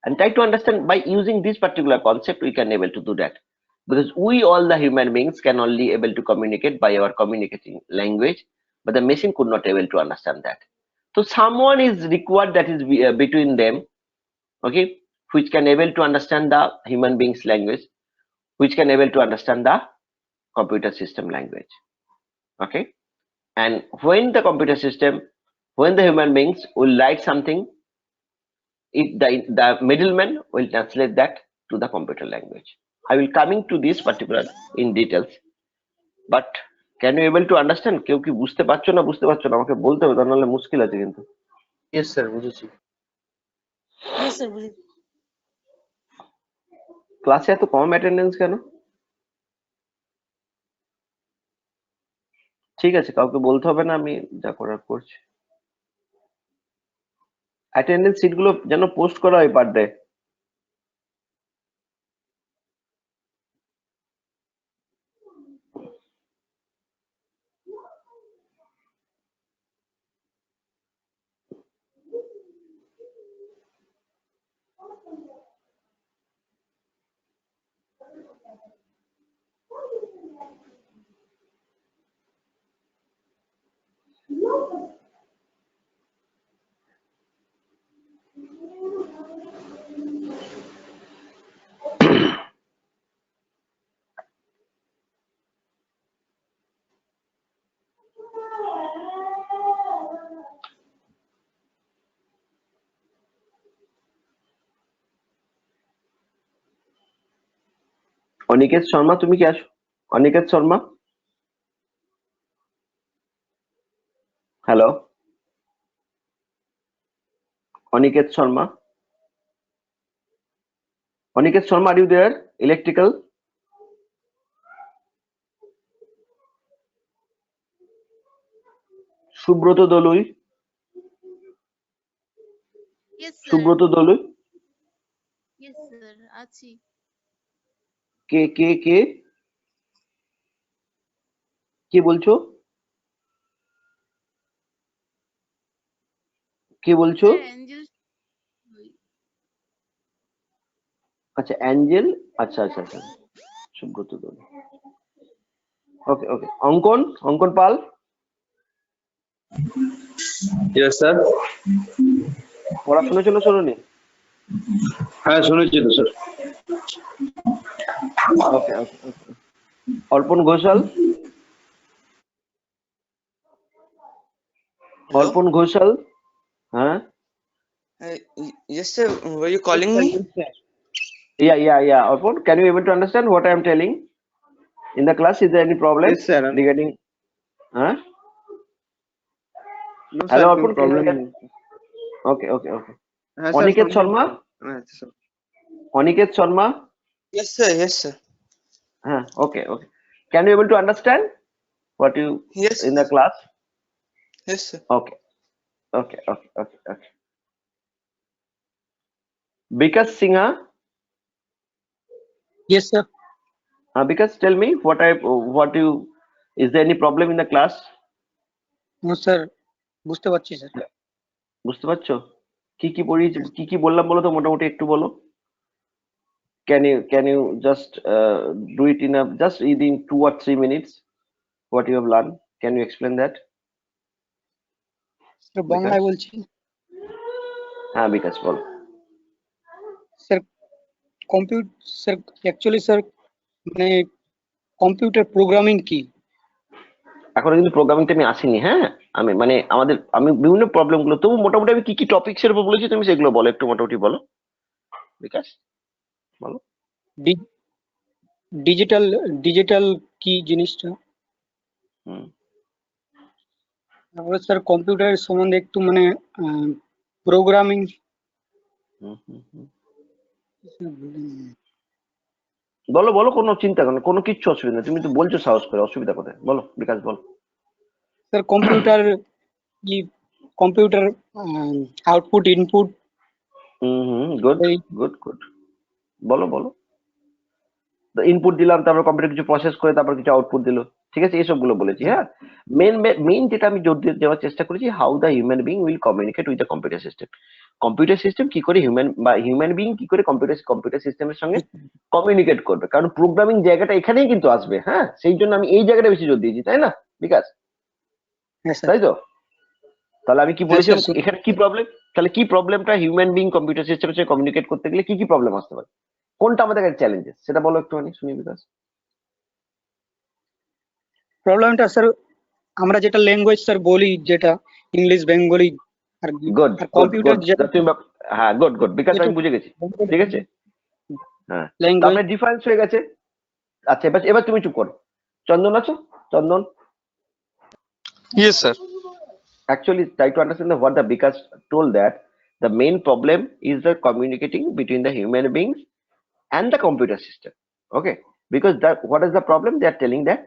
And try to understand, by using this particular concept, we can able to do that, because we all the human beings can only able to communicate by our communicating language, but the machine could not able to understand that. So someone is required that is between them, okay, which can able to understand the human beings language, which can able to understand the computer system language, okay. And when the computer system, when the human beings will write something, if the middleman will translate that to the computer language. I will coming to this particular in details, but can you able to understand? কেউ কি বুঝতে পারছো না আমাকে বলতে হবে, তা নাহলে মুশকিল আছে কিন্তু। Yes sir, বুঝেছি। Yes sir, বুঝেছি। ক্লাসে এত কম অ্যাটেন্ডেন্স কেন? ঠিক আছে, কাউকে বলতে হবে না, আমি যা করার করছি। অ্যাটেন্ডেন্স সিট গুলো যেন পোস্ট করা হয় পার ডে। অনিকেত শর্মা, তুমি কি আছো? Aniket Sharma, hello. Aniket Sharma, Aniket Sharma, are you there? Electrical. Subrata Dolui, Yes sir. Subrata Dolui, Yes sir, আছি। কে কে কে কে বলছো? কে বলছো? Sir, Angel। আচ্ছা, অ্যাঞ্জেল, আচ্ছা আচ্ছা আচ্ছা, সুব্রত দলুই, ওকে ওকে। অঙ্কন, অঙ্কন পাল। Yes sir. পড়া শুনেছো না শোনোনি? হ্যাঁ শুনেছি তো স্যার। ওকে ওকে। অর্পণ ঘোষাল, অর্পণ ঘোষাল, হ্যাঁ। Yes sir, were you calling me? Yeah. Arpon, can you able to understand what I am telling in the class? Is there any problem? Yes sir. Regarding, huh? No Hello, sir, Arpon, no problem. Okay. হ্যাঁ sir, Aniket Sharma, আচ্ছা sir. Aniket Sharma, Yes sir, yes sir. okay. Can you able to understand what you Yes. in the class? Yes, sir. Okay. Okay. Vikas Singha, Yes, sir. Vikas, tell me what you, is there any problem in the class? No, sir. বুঝতে পারছি sir. বুঝতে পারছো কি কি পড়িয়েছি, কি কি বললাম বলো তো মোটামুটি একটু বলো। Can you just do it in a just within 2 or 3 minutes what you have learned? Can you explain that? Sir বাংলায় বলছি। হ্যাঁ বিকাশ বল। স্যার স্যার অ্যাকচুয়ালি স্যার মানে কম্পিউটার প্রোগ্রামিং কি? এখনো কিন্তু প্রোগ্রামিংটা আমি আসিনি। হ্যাঁ আমি মানে আমি বিভিন্ন প্রবলেম গুলো, তবু মোটামুটি আমি কি কি টপিকস এর উপর বলেছি তুমি সেগুলো বলো একটু মোটামুটি বলো বিকাশ বলো। ডিজিটাল কি জিনিসটা? তারপরে স্যার কম্পিউটারের সম্বন্ধে একটু মানে প্রোগ্রামিং। বলো কোনো চিন্তা করো, কোনো কিচ্ছু অসুবিধা নেই, তুমি তো বলছো সাহস করে, অসুবিধা কোথায় বলো বিকাশ বল। Sir computer output input. Good বলো। ইনপুট দিলাম, তারপর কম্পিউটার কিছু প্রসেস করে তারপর কিছু আউটপুট দিল, ঠিক আছে, এইসব গুলো বলেছি। হ্যাঁ মেইন যেটা আমি জোর দিয়ে দেওয়ার চেষ্টা করেছি, how the human being will communicate with the computer system কি করে হিউম্যান বিং কি করে কম্পিউটার সিস্টেমের সঙ্গে কমিউনিকেট করবে, কারণ প্রোগ্রামিং জায়গাটা এখানেই কিন্তু আসবে। হ্যাঁ সেই জন্য আমি এই জায়গাটা বেশি জোর দিয়েছি, তাই না বিকাশ? তাই তো? তাহলে আমি কি বলেছিলাম এখানে কি প্রবলেম, তাহলে কি প্রবলেমটা হিউম্যান বিং কম্পিউটার সিস্টেমের সঙ্গে কমিউনিকেট করতে গেলে কি কি প্রবলেম আসতে পারে, কোনটা আমাদের কাছে চ্যালেঞ্জেস সেটা বলো একটুখানি শুনি বিকাশ। প্রবলেমটা স্যার আমরা যেটা ল্যাঙ্গুয়েজ স্যার বলি, যেটা ইংলিশ বেঙ্গলি আর কম্পিউটার যেটা, হ্যাঁ গুড বিকাশ আমি বুঝে গেছি, ঠিক আছে। হ্যাঁ তারপরে ডিফারেন্স হয়ে গেছে। আচ্ছা এবার তুমি চুপ করো। চন্দন আছো? চন্দন? Yes, sir. Actually try to understand what the Vikas told, that the main problem is the communicating between the human beings and the computer system. Okay, because what is the problem? They are telling that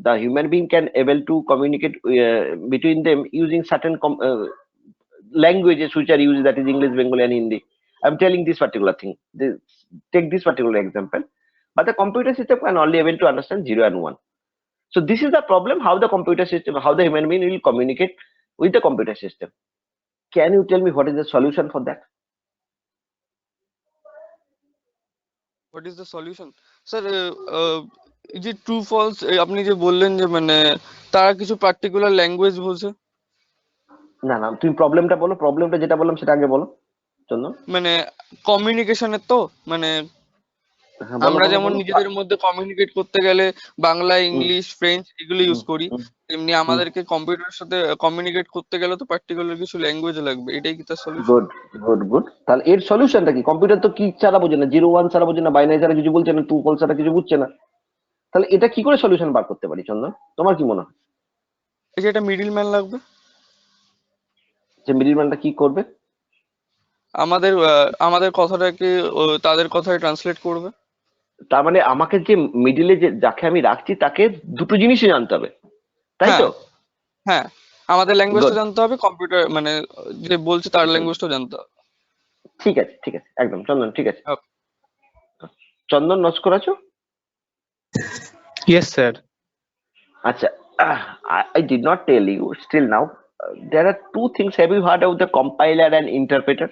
the human being can able to communicate between them using certain languages which are used, that is English, Bengali and Hindi. I'm telling this particular thing. Take this particular example, but the computer system can only able to understand 0 and 1. So this is the problem, how the computer system, how the human being will communicate with the computer system. Can you tell me what is the solution for that? What is the solution? Sir, যে true false আপনি যে বললেন যে মানে তারা কিছু particular language বলছে। না তুমি প্রবলেমটা বলো, প্রবলেমটা যেটা বললাম সেটা আগে বলো চন্দন। মানে কমিউনিকেশনের তো মানে আমরা যেমন নিজেদের মধ্যে কমিউনিকেট করতে গেলে বাংলা, ইংলিশ, ফ্রেঞ্চ এগুলো ইউজ করি, তেমনি আমাদেরকে কম্পিউটারের সাথে কমিউনিকেট করতে গেলে তো পার্টিকুলার কিছু ল্যাঙ্গুয়েজ লাগবে, এটাই কি তার সলিউশন? গুড তাহলে এর সলিউশনটা কি? কম্পিউটার তো কি ছাড়া বোঝে না, 0 1 ছাড়া বোঝে না, বাইনারি ছাড়া কিছু বলছে না, ট্রু ফলস ছাড়া কিছু বুঝছে না, তাহলে এটা কি করে সলিউশন বার করতে পারি চন্দন, তোমার কি মনে হয়? এই যে একটা মিডল ম্যান লাগবে। যে মিডল ম্যানটা কি করবে? আমাদের কথাটাকে তাদের কথায় ট্রান্সলেট করবে। তার মানে আমাকে যে মিডিলে যে যাকে আমি রাখছি তাকে দুটো জিনিসই জানতে হবে, তাই তো? হ্যাঁ আমাদের ল্যাঙ্গুয়েজটা জানতে হবে, কম্পিউটার মানে যে বলছে তার ল্যাঙ্গুয়েজটাও জানতে হবে। ঠিক আছে একদম চন্দন, ঠিক আছে। চন্দন নস্কর আছো? Yes, sir. আচ্ছা, I did not tell you still now. There are two things. Have you heard of the compiler and interpreter?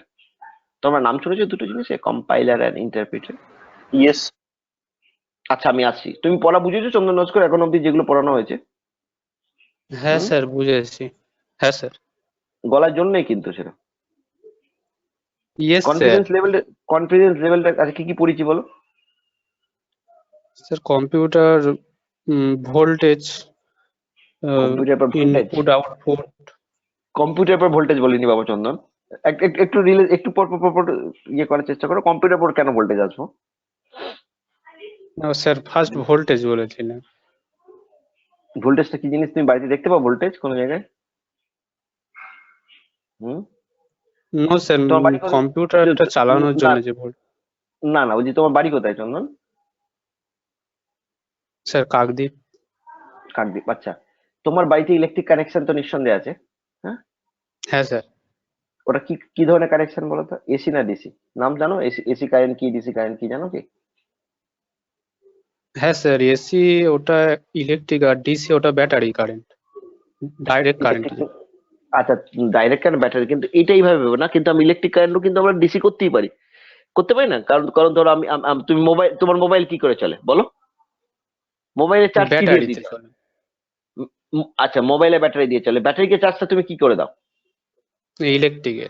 তোমরা নাম শুনেছো দুটো জিনিস, কম্পাইলার এন্ড ইন্টারপ্রেটার? ইয়েস। আচ্ছা আমি আসছি, তুমি পড়া বুঝেছো চন্দন নস্কর এখন অব্দি যেগুলো পড়ানো হয়েছে? হ্যাঁ স্যার বুঝেছি। হ্যাঁ স্যার। গলার জন্যই কিন্তু সেটা। ইয়েস কনফিডেন্স লেভেলটা আচ্ছা কি পড়েছি বলো? Sir computer voltage, input output. Computer পর ভোল্টেজ বলিনি বাবা চন্দন, একটু পর ইয়ে করার চেষ্টা করো। কম্পিউটার পর কেন ভোল্টেজ আসবো? না স্যার ফার্স্ট ভোল্টেজ বলেছিলেন। ভোল্টেজটা কি জিনিস তুমি বাড়িতে দেখতে পাও ভোল্টেজ কোন জায়গায়? নো স্যার, কম্পিউটারটা চালানোর জন্য যে ভোল্টেজ। না ওই যে তোমার বাড়ি কোথায় চন্দন? স্যার কাকদ্বীপ। কাকদ্বীপ, আচ্ছা। তোমার বাড়িতে ইলেকট্রিক কানেকশন তো নিঃসন্দেহে আছে, হ্যাঁ? হ্যাঁ স্যার। ওটা কি কি ধরনের কানেকশন বলো তো? এসি না ডিসি? নাম জানো? এসি এসি কারেন্ট কি, ডিসি কারেন্ট কি, জানো কি? হ্যাঁ স্যার, এসি ওটা ইলেকট্রিক আর ডিসি ওটা ব্যাটারি কারেন্ট, ডাইরেক্ট কারেন্ট। আচ্ছা, ডাইরেক্ট কারেন্ট ব্যাটারি, কিন্তু এটাই ভাবে ভেবো না, কিন্তু আমি ইলেকট্রিক কারেন্টও কিন্তু আমরা ডিসি করতেই পারি, করতে পারি না? কারণ কারণ ধরো তুমি মোবাইল, তোমার মোবাইল কি করে চলে বলো? মোবাইলে চার্জ কি দিয়ে ব্যাটারিতে দিতে হয়? চলে। আচ্ছা, মোবাইলে ব্যাটারি দিয়ে চলে, ব্যাটারিকে চার্জটা তুমি কি করে দাও? ইলেকট্রিকে।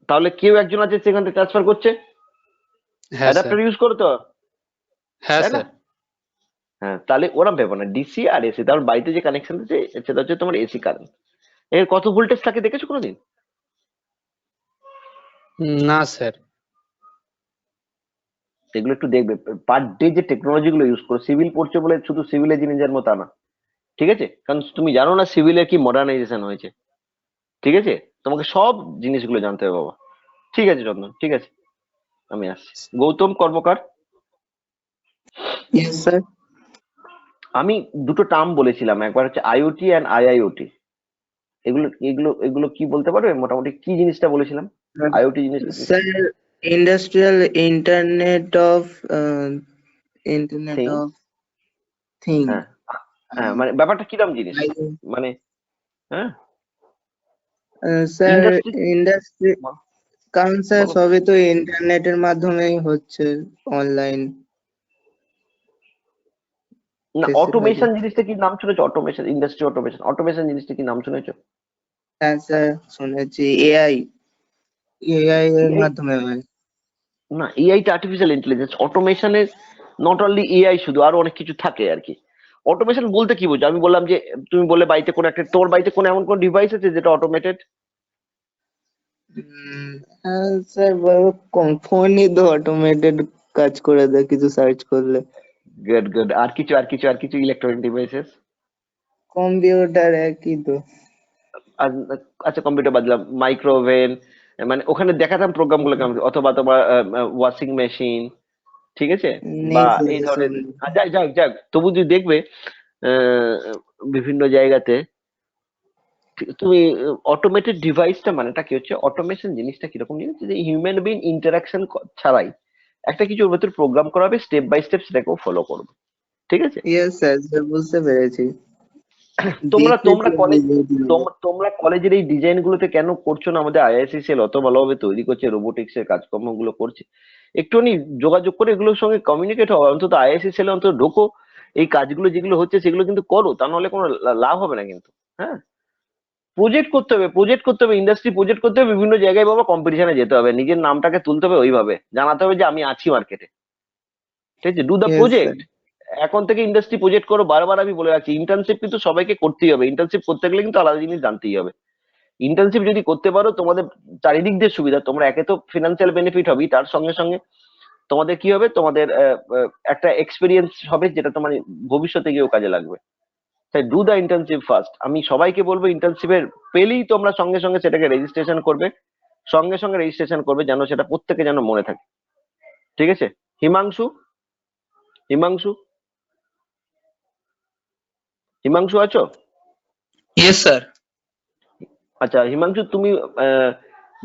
তাহলে কেউ একজন আছে সেখান থেকে ট্রান্সফার করছে, হ্যাঁ স্যার। অ্যাডাপ্টার ইউজ করো তো, হ্যাঁ তাই না? স্যার। হ্যাঁ, তাহলে ওরা ভেবো না ডিসি আর এসি, তার বাড়িতে যে কানেকশন আছে সেটা হচ্ছে তোমার এসি কারেন্ট। এর কত ভোল্টেজ থাকে দেখেছো কোনোদিন? না স্যার। সেগুলো একটু দেখবে, পার ডে যে টেকনোলজি গুলো ইউজ করো, সিভিল পড়ছে বলে শুধু সিভিল ইঞ্জিনিয়ার মতো না, ঠিক আছে? কারণ তুমি জানো না সিভিলের কি মডার্নাইজেশন হয়েছে, ঠিক আছে? তোমাকে সব জিনিসগুলো জানতে হবে বাবা। ঠিক আছে চন্দন, ঠিক আছে, আমি আসছি। গৌতম কর্মকার, Yes, sir. আমি দুটো টার্ম বলেছিলাম, একবার হচ্ছে আইওটি অ্যান্ড আইআইওটি। এগুলো এগুলো এগুলো কি বলতে পারবে মোটামুটি কি জিনিসটা বলেছিলাম? আইওটি জিনিসটা কি? Sir, industrial internet Thing. of thing. হ্যাঁ হ্যাঁ, মানে ব্যাপারটা কিরম জিনিস, মানে হ্যাঁ স্যার ইন্ডাস্ট্রি, ইন্ডাস্ট্রি, কারণ স্যার সবই তো ইন্টারনেটের মাধ্যমেই হচ্ছে, অনলাইন। না অটোমেশন জিনিসটা কি নাম শুনেছো? অটোমেশন, ইন্ডাস্ট্রি অটোমেশন, অটোমেশন জিনিসটা কি নাম শুনেছো? হ্যাঁ স্যার শুনেছি, এআই এর মাধ্যমে হয়। না, এআইটা আর্টিফিশিয়াল ইন্টেলিজেন্স, অটোমেশনের নট অনলি এআই, শুধু আরো অনেক কিছু থাকে আর কি। অটোমেশন বলতে কি বোঝো? আমি বললাম যে তুমি বললে বাড়িতে কোনো একটা, তোমার বাড়িতে কোনো এমন কোন ডিভাইস আছে যেটা অটোমেটেড? হ্যাঁ স্যার, ফোনই তো অটোমেটেড কাজ করে দেয় কিছু সার্চ করলে। গুড গুড, আর কিছু আর কিছু আর কিছু ইলেকট্রনিক ডিভাইসেস? কম্পিউটার একই তো। আচ্ছা, কম্পিউটার বাদলাম, মাইক্রোওভেন, মানে ওখানে দেখাতাম প্রোগ্রাম গুলো কেমন, অথবা তোমার ওয়াশিং মেশিন, ঠিক আছে? বা এই ধরনের, যাক যাক যাক, তবু যদি দেখবে বিভিন্ন জায়গাতে তুমি অটোমেটেড ডিভাইসটা মানেটা কি হচ্ছে, অটোমেশন জিনিসটা কিরকম জিনিস, যে হিউম্যান বিং ইন্টারাকশন ছাড়াই একটা কিছু ওর ভেতর প্রোগ্রাম করা হবে, স্টেপ বাই স্টেপ সেটাকেও ফলো করবে, ঠিক আছে? ইয়েস স্যার, বুঝতে পেরেছি। তোমরা তোমরা দেখেছি কলেজ, video। তোমরা কলেজের এই ডিজাইন গুলোতে কেন করছো না? আমাদের আইআইসি সেল অত ভালোভাবে তৈরি করছে, রোবোটিক্স এর কাজকর্ম গুলো করছে, একটুখানি যোগাযোগ করে এগুলোর সঙ্গে কমিউনিকেট হওয়া, অন্তত আইআইসি সেলে অন্তত ঢোকো, এই কাজগুলো যেগুলো হচ্ছে সেগুলো কিন্তু করো, তা নাহলে কোনো লাভ হবে না কিন্তু। হ্যাঁ, প্রজেক্ট করতে হবে, প্রজেক্ট করতে হবে, ইন্ডাস্ট্রি প্রজেক্ট করতে হবে, বিভিন্ন জায়গায় বাবা কম্পিটিশনে যেতে হবে, নিজের নামটাকে তুলতে হবে, ওইভাবে জানাতে হবে যে আমি আছি মার্কেটে, ঠিক আছে? Do the Yes, project. এখন থেকে ইন্ডাস্ট্রি প্রজেক্ট করো, বারবার আমি বলে রাখছি, ইন্টার্নশিপ কিন্তু সবাইকে করতেই হবে, ইন্টার্নশিপ করতে গেলে কিন্তু আলাদা জিনিস জানতেই হবে। ইন্টার্নশিপ যদি করতে পারো, তোমাদের চারিদিক দিয়ে সুবিধা, তোমরা একে তো ফিনান্সিয়াল বেনিফিট হবে, তার সঙ্গে সঙ্গে তোমাদের কি হবে, তোমাদের একটা এক্সপিরিয়েন্স হবে যেটা তোমার ভবিষ্যতে গিয়েও কাজে লাগবে। তাই ডু দ্য ইন্টার্নশিপ ফার্স্ট। আমি সবাইকে বলবো ইন্টার্নশিপের পেলেই তোমরা সঙ্গে সঙ্গে সেটাকে রেজিস্ট্রেশন করবে, সঙ্গে সঙ্গে রেজিস্ট্রেশন করবে, যেন সেটা প্রত্যেকে যেন মনে থাকে, ঠিক আছে? হিমাংশু, হিমাংশু, হিমাংশু আছো? Yes, sir. আচ্ছা হিমাংশু, তুমি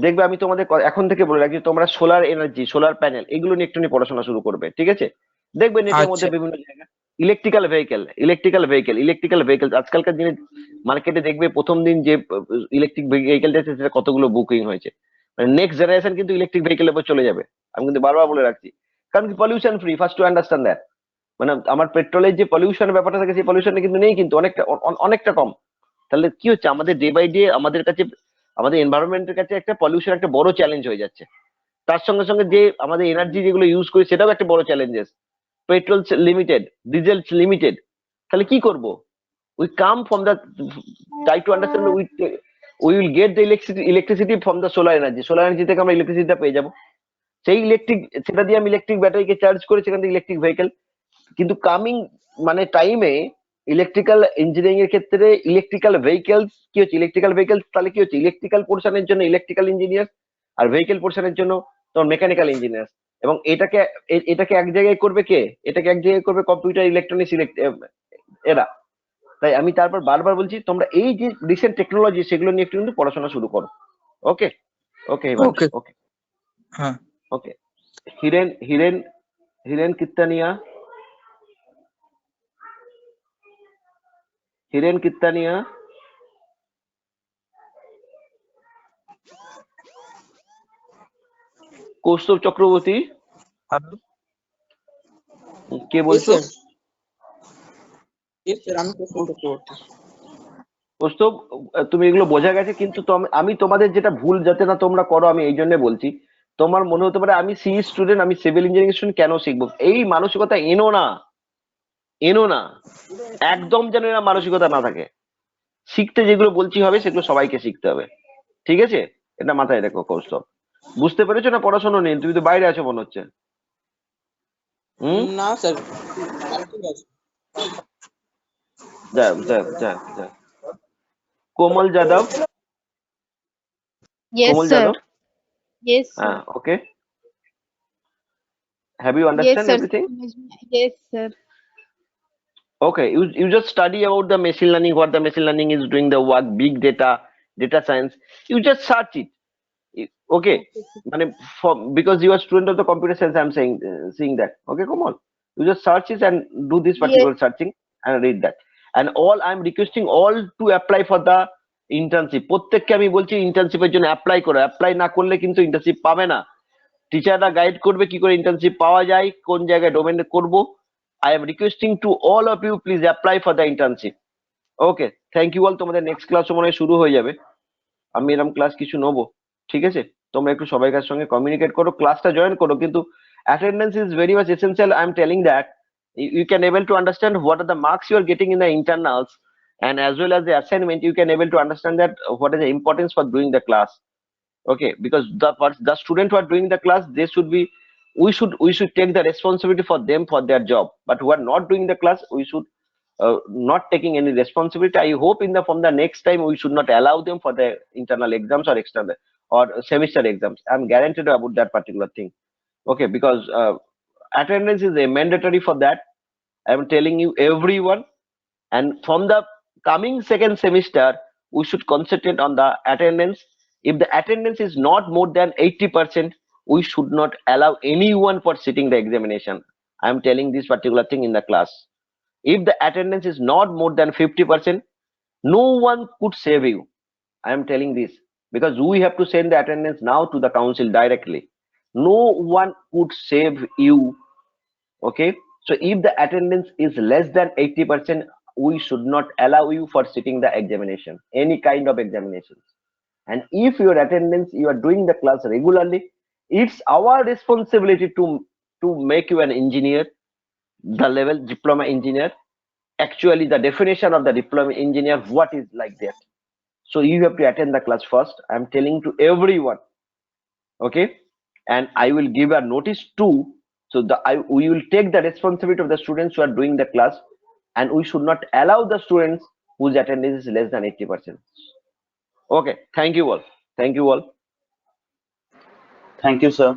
দেখবে আমি তোমাদের এখন থেকে বলে রাখছি, তোমরা সোলার এনার্জি, সোলার প্যানেল এগুলো নিয়ে একটুখানি পড়াশোনা শুরু করবে, ঠিক আছে? দেখবে নেটের মধ্যে বিভিন্ন জায়গায় electrical vehicle, electrical vehicle, electrical vehicle, আজকালকার দিনে মার্কেটে দেখবে প্রথম দিন যে ইলেকট্রিক ভেহিকেলটা আছে সেটা কতগুলো বুকিং হয়েছে, মানে নেক্সট জেনারেশন কিন্তু ইলেকট্রিক ভেহিকেলের উপর চলে যাবে, আমি কিন্তু বারবার বলে রাখছি। কারণ কি, pollution free, first to understand that. মানে আমার পেট্রোলের যে পলিউশনের ব্যাপারটা থাকে, সেই পলিউশনটা কিন্তু নেই, কিন্তু অনেকটা অনেকটা কম। তাহলে কি হচ্ছে, আমাদের ডে বাই ডে আমাদের কাছে, আমাদের এনভায়রনমেন্টের কাছে একটা পলিউশন একটা বড় চ্যালেঞ্জ হয়ে যাচ্ছে। তার সঙ্গে সঙ্গে যে আমাদের এনার্জি যেগুলো ইউজ করি সেটাও একটা বড় challenges, petrol limited, diesel limited. তাহলে কি করব? We come from the, try to understand, we will get the electricity from the solar energy, solar energy থেকে আমরা ইলেকট্রিসিটিটা পেয়ে যাবো, সেই ইলেকট্রিক, সেটা দিয়ে আমি ইলেকট্রিক ব্যাটারিকে চার্জ করে সেখান থেকে ইলেকট্রিক ভেহিকেল। কিন্তু কামিং মানে টাইমে ইলেকট্রিক্যাল ইঞ্জিনিয়ারিং এর ক্ষেত্রে ইলেকট্রিক্যাল ভেহিকেলস কি হচ্ছে, ইলেকট্রিক্যাল ভেহিকেলস তাহলে কি হচ্ছে, ইলেকট্রিক্যাল পোর্শনের জন্য ইলেকট্রিক্যাল ইঞ্জিনিয়ার, আর ভেহিকেল পোর্শনের জন্য তোমার মেকানিক্যাল ইঞ্জিনিয়ার। এবং এটাকে এক জায়গায় করবে কে? এটাকে এক জায়গায় করবে কম্পিউটার, ইলেকট্রনিক্স, এরা। তাই আমি তারপর বারবার বলছি তোমরা এই যে রিসেন্ট টেকনোলজি সেগুলো নিয়ে একটু কিন্তু পড়াশোনা শুরু করো। ওকে ওকে ওকে ওকে হ্যাঁ ওকে। হিরেন হিরেন হিরেন কিত্তানিয়া, হিরেন কিত্তানিয়া, কৌস্তব চক্রবর্তী, হ্যালো, কে বলছো? আমি কৌস্তব চক্রবর্তী। কৌস্তব, তুমি এগুলো বোঝা গেছে, কিন্তু আমি তোমাদের যেটা ভুল যাতে না তোমরা করো আমি এই জন্য বলছি। তোমার মনে হতে পারে আমি সি স্টুডেন্ট, আমি সিভিল ইঞ্জিনিয়ারিং স্টুডেন্ট, কেন শিখবো? এই মানসিকতা এনো না, এনো না, একদম যেন এরা মানসিকতা না থাকে। শিখতে যেগুলো বলছি হবে সেগুলো সবাইকে শিখতে হবে, ঠিক আছে? এটা মাথায় রেখো কৌস্তব। বুঝতে পেরেছো না? পড়াশোনা নেই, তুমি তো বাইরে আছো মনে হচ্ছে। না স্যার, ঠিক আছে। যাক যাক যাক যাক। কোমল যাদব, Yes, কোমল sir. Yadav, Yes, sir. হ্যাঁ ওকে। Have you Yes, understand sir. everything? Yes, sir. Okay, you just study about the machine learning, what the machine learning is doing the work, big data, data science. You just search it. Okay, মানে because you are student of the computer science, I'm saying that. Okay, come on. You just search it and do this particular searching and read that. And all I'm requesting all to apply for the internship. প্রত্যেককে আমি বলছি ইন্টার্নশিপের জন্য apply করো। Apply না করলে কিন্তু internship পাবে না। টিচাররা গাইড করবে কি করে ইন্টার্নশিপ পাওয়া যায়, কোন জায়গায় ডোমেনে করব। I am requesting to all of you, please apply for the internship. Okay, thank you all. তোমাদের নেক্সট ক্লাস মনে হয় শুরু হয়ে যাবে, আমি এরকম ক্লাস কিছু নেবো, ঠিক আছে? তোমরা একটু সবাইকার সঙ্গে কমিউনিকেট করো, ক্লাসটা জয়েন করো, কিন্তু attendance is very much essential. I am telling that you can able to understand what are the marks you are getting in the internals, and as well as the assignment you can able to understand that what is the importance for doing the class. Okay, because the student who are doing the class, they should be, we should take the responsibility for them for their job, but who are not doing the class, we should not taking any responsibility. I hope from the next time we should not allow them for the internal exams or external or semester exams. I'm guaranteed about that particular thing. Okay, because attendance is a mandatory for that. I'm telling you everyone, and from the coming second semester we should concentrate on the attendance. If the attendance is not more than 80%, we should not allow anyone for sitting the examination. I'm telling this particular thing in the class. If the attendance is not more than 50%, no one could save you. I am telling this because we have to send the attendance now to the council directly. No one could save you. Okay, so if the attendance is less than 80%, we should not allow you for sitting the examination, any kind of examinations. And if your attendance, you are doing the class regularly, it's our responsibility to make you an engineer, the level diploma engineer. Actually the definition of the diploma engineer, what is like that. So you have to attend the class first. I'm telling to everyone. Okay, and I will give a notice too. So we will take the responsibility of the students who are doing the class, and we should not allow the students whose attendance is less than 80%. Okay, thank you all. Thank you all. Thank you, sir.